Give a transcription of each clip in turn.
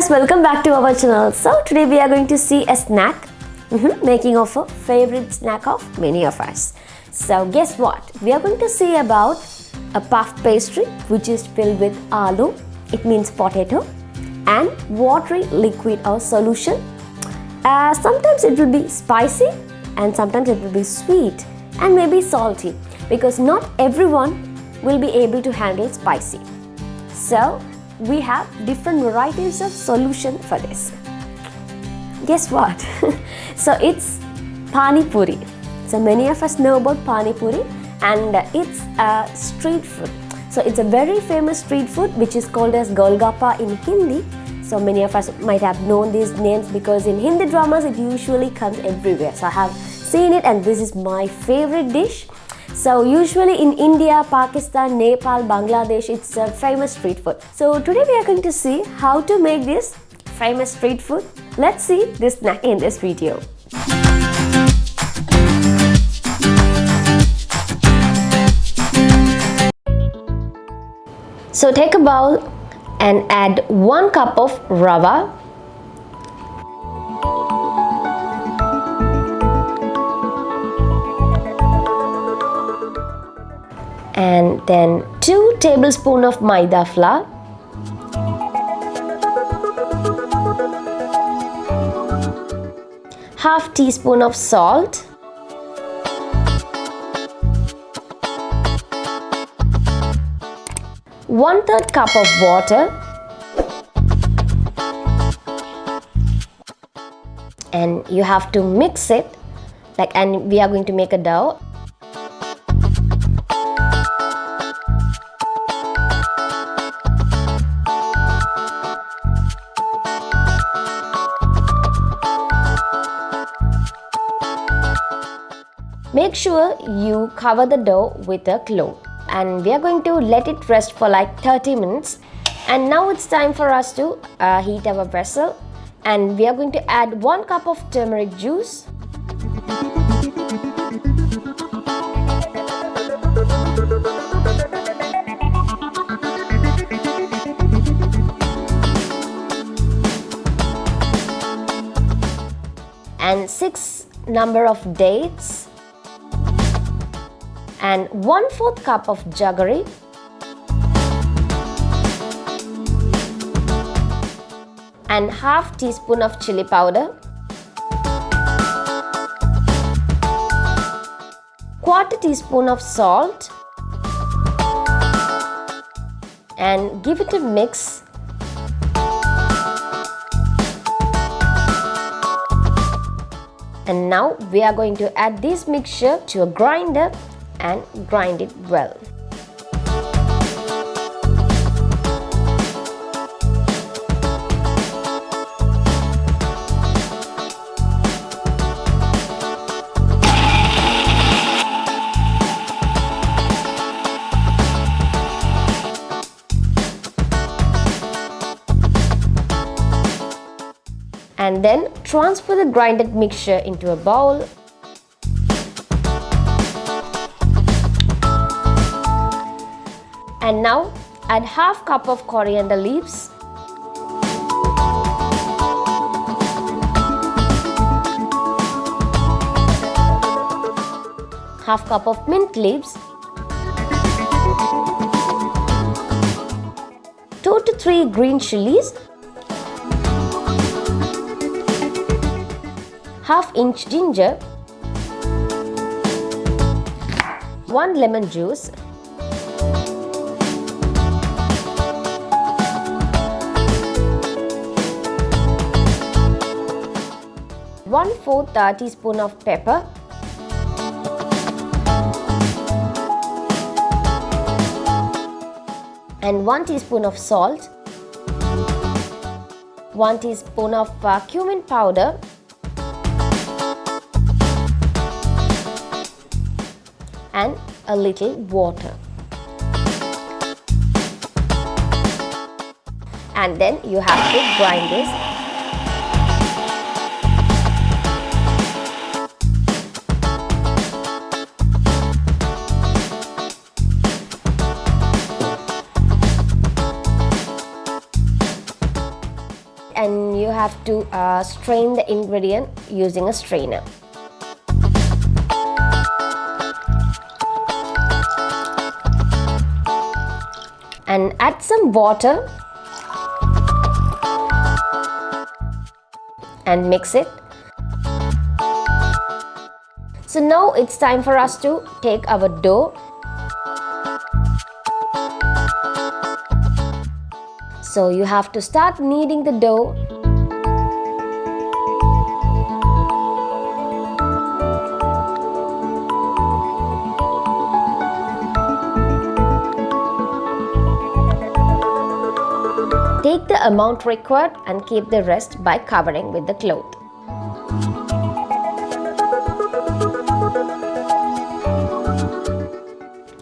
guys, welcome back to our channel. So today we are going to see a snack, making of a favorite snack of many of us. So guess what? We are going to see about a puff pastry which is filled with aloo, it means potato, and watery liquid or solution. Sometimes it will be spicy and sometimes it will be sweet and maybe salty because not everyone will be able to handle spicy. So we have different varieties of solution for this. Guess what? So it's Pani Puri. So many of us know about Pani Puri, and it's a street food. So it's a very famous street food which is called as Golgappa in Hindi. So many of us might have known these names because in Hindi dramas it usually comes everywhere. So I have seen it and this is my favorite dish. So usually in India, Pakistan, Nepal, Bangladesh, it's a famous street food. So today we are going to see how to make this famous street food. Let's see this snack in this video. So take a bowl and add 1 cup of Rava, and then 2 tablespoons of Maida Flour, half teaspoon of salt, one-third cup of water, and you have to mix it and we are going to make a dough. Make sure you cover the dough with a cloth, and we are going to let it rest for like 30 minutes. And now it's time for us to heat our vessel, and we are going to add 1 cup of turmeric juice, and 6 number of dates, and 1/4 cup of jaggery, and half teaspoon of chili powder, 1/4 teaspoon of salt, and give it a mix. And now we are going to add this mixture to a grinder and grind it well. And then transfer the grinded mixture into a bowl. And now add half cup of coriander leaves, half cup of mint leaves, 2 to 3 green chilies, half-inch ginger, 1 lemon juice, one-fourth teaspoon of pepper, and 1 teaspoon of salt, 1 teaspoon of cumin powder, and a little water. And then you have to grind this. have to strain the ingredient using a strainer. And add some water and mix it. So now it's time for us to take our dough. So you have to start kneading the dough. Take the amount required and keep the rest by covering with the cloth.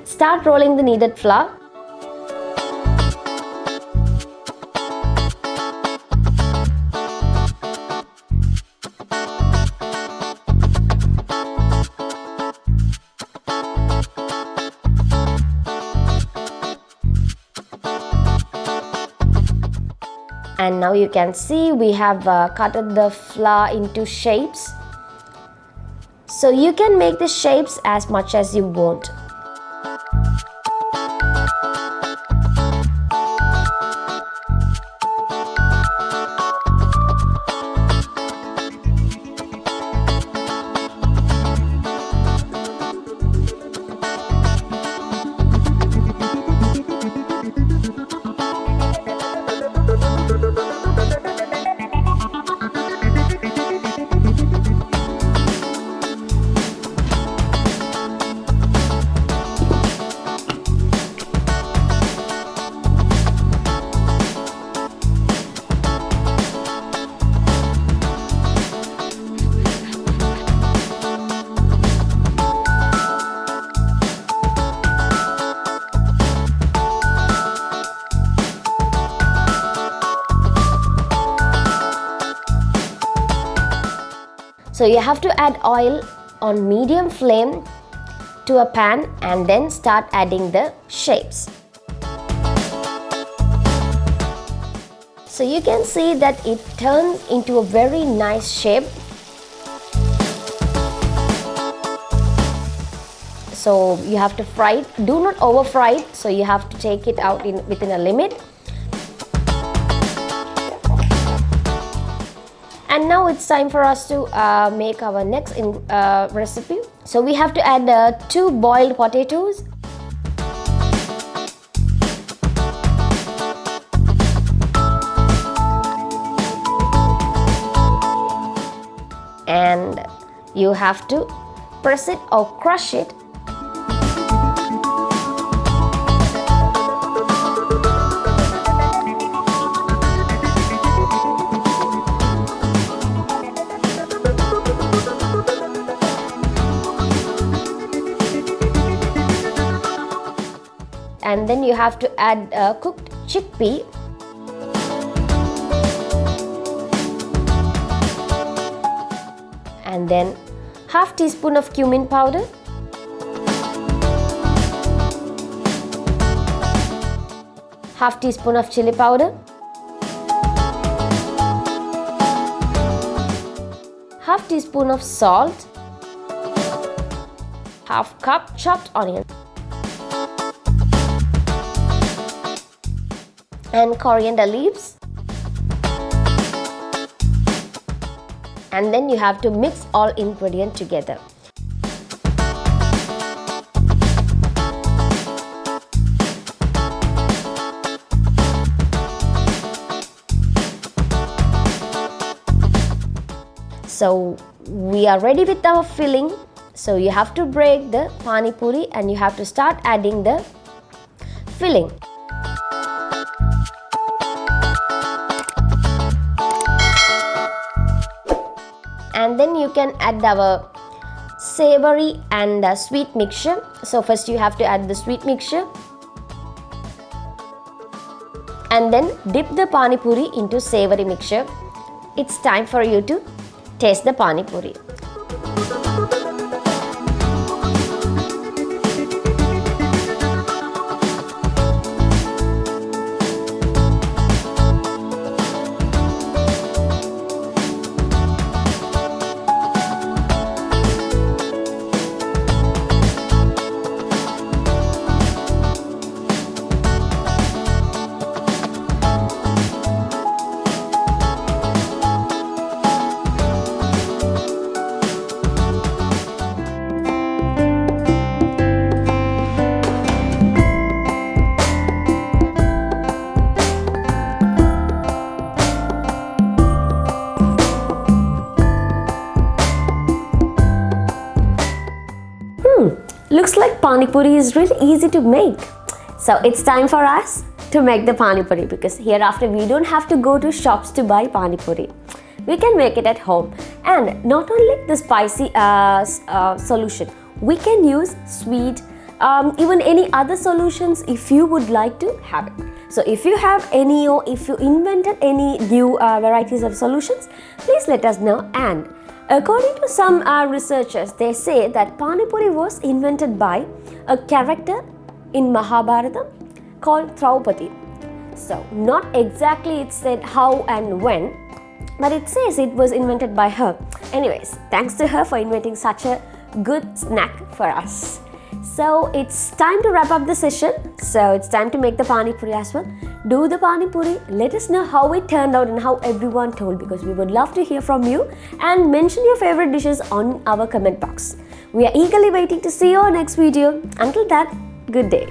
Start rolling the kneaded flour. And now you can see we have cutted the flour into shapes. So you can make the shapes as much as you want. So you have to add oil on medium flame to a pan and then start adding the shapes. So you can see that it turns into a very nice shape. So you have to fry it. Do not over fry it. So you have to take it out within a limit. And now it's time for us to make our next recipe. So we have to add 2 boiled potatoes. And you have to press it or crush it. And then you have to add cooked chickpea. And then half teaspoon of cumin powder. Half teaspoon of chili powder. Half teaspoon of salt. Half cup chopped onion. And coriander leaves. And then you have to mix all ingredients together. So we are ready with our filling. So you have to break the Pani Puri and you have to start adding the filling. And then you can add our savory and sweet mixture. So first you have to add the sweet mixture. And then dip the Pani Puri into savory mixture. It's time for you to taste the Pani Puri. Pani Puri is really easy to make. So it's time for us to make the Pani Puri, because hereafter we don't have to go to shops to buy Pani Puri. We can make it at home. And not only the spicy solution, we can use sweet, even any other solutions if you would like to have it. So if you have any, or if you invented any new varieties of solutions, please let us know. And according to some researchers, they say that Pani Puri was invented by a character in Mahabharata called Draupadi. So not exactly it said how and when, but it says it was invented by her. Anyways, thanks to her for inventing such a good snack for us. So it's time to wrap up the session. So it's time to make the Pani Puri as well. Do the Pani Puri. Let us know how it turned out and how everyone told, because we would love to hear from you, and mention your favorite dishes on our comment box. We are eagerly waiting to see you on next video. Until that, good day.